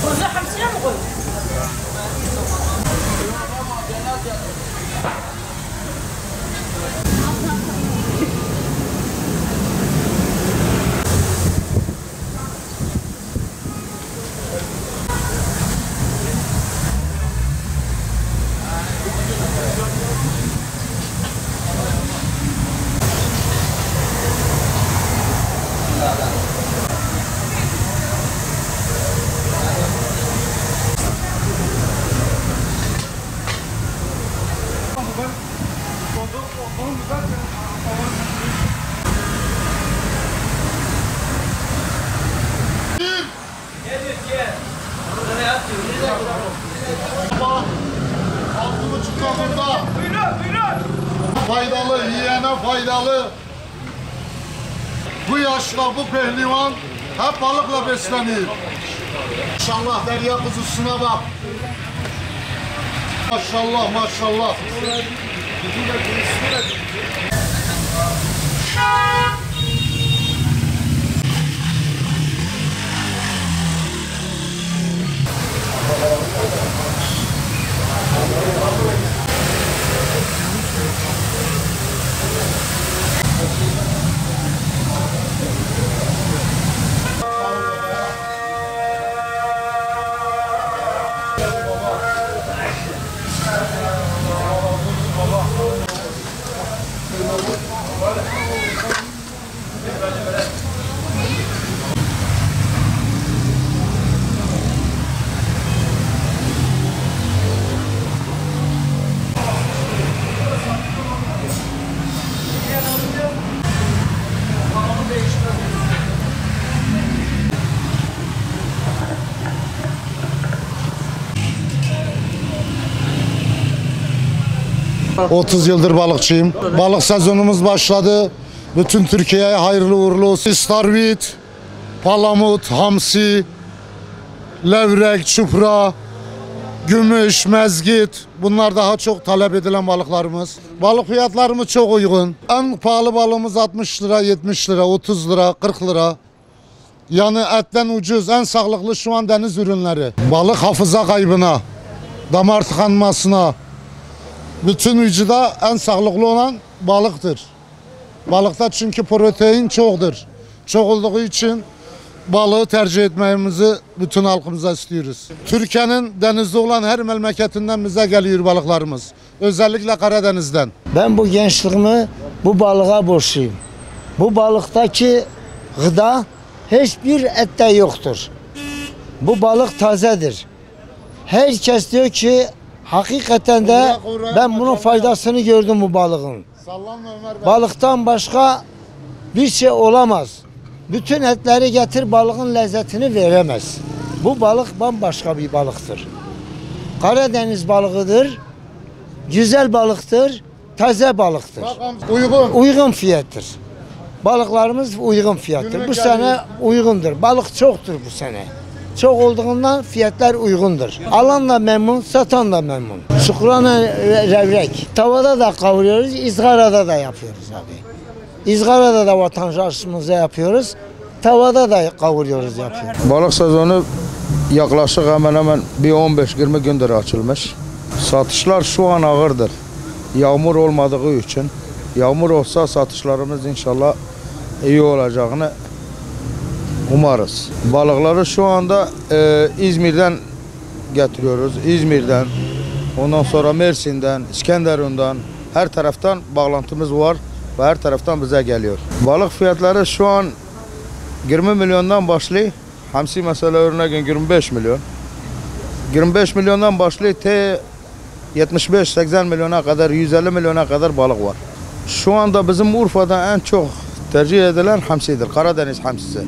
Kuzu hamsiye mi koy? Faydalı, yiyene faydalı. Bu yaşta bu pehlivan hep balıkla beslenir. Maşallah derya kuzusuna bak. Maşallah maşallah. 30 yıldır balıkçıyım. Balık sezonumuz başladı. Bütün Türkiye'ye hayırlı uğurlu olsun. İstavrit, palamut, hamsi, levrek, çupra, gümüş, mezgit. Bunlar daha çok talep edilen balıklarımız. Balık fiyatlarımız çok uygun. En pahalı balığımız 60 lira, 70 lira, 30 lira, 40 lira. Yani etten ucuz, en sağlıklı şu an deniz ürünleri. Balık hafıza kaybına, damar tıkanmasına, bütün vücuda en sağlıklı olan balıktır. Balıkta çünkü protein çoktur. Çok olduğu için balığı tercih etmemizi bütün halkımıza istiyoruz. Türkiye'nin denizde olan her memleketinden bize geliyor balıklarımız. Özellikle Karadeniz'den. Ben bu gençliğimi bu balığa borçluyum. Bu balıktaki gıda hiçbir ette yoktur. Bu balık tazedir. Herkes diyor ki hakikaten de ben bunun faydasını gördüm bu balığın. Balıktan başka bir şey olamaz. Bütün etleri getir balığın lezzetini veremez. Bu balık bambaşka bir balıktır. Karadeniz balığıdır. Güzel balıktır. Taze balıktır. Uygun fiyattır. Balıklarımız uygun fiyattır. Bu sene uygundur. Balık çoktur bu sene. Çok olduğundan fiyatlar uygundur. Alan da memnun, satan da memnun. Şukrana levrek. Tavada da kavuruyoruz, izgarada da yapıyoruz abi. İzgarada da vatandaşımıza yapıyoruz. Tavada da kavuruyoruz, yapıyoruz. Balık sezonu yaklaşık hemen hemen bir 15-20 gündür açılmış. Satışlar şu an ağırdır. Yağmur olmadığı için. Yağmur olsa satışlarımız inşallah iyi olacağını umarız. Balıkları şu anda İzmir'den getiriyoruz. İzmir'den, ondan sonra Mersin'den, İskenderun'dan, her taraftan bağlantımız var ve her taraftan bize geliyor. Balık fiyatları şu an 20 milyondan başlıyor. Hamsi mesela örneğin 25 milyon. 25 milyondan başlıyor te 75-80 milyona kadar, 150 milyona kadar balık var. Şu anda bizim Urfa'da en çok tercih edilen hamsidir. Karadeniz hamsisi.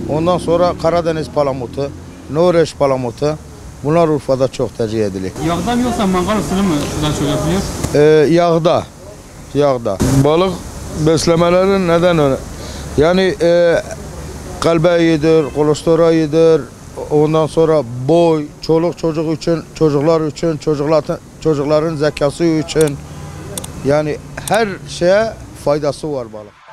Ondan sonra Karadeniz palamutu, Norveç palamutu. Bunlar Urfa'da çok tercih ediliyor. Yağda mı yoksa mangal usulü mü daha çok yapılıyor? Yağda. Yağda. Balık beslemeleri neden öyle? Yani kalbe iyidir, kolesterol iyidir. Ondan sonra boy, çoluk çocuk için, çocuklar için, çocukların zekası için. Yani her şeye faydası var balık.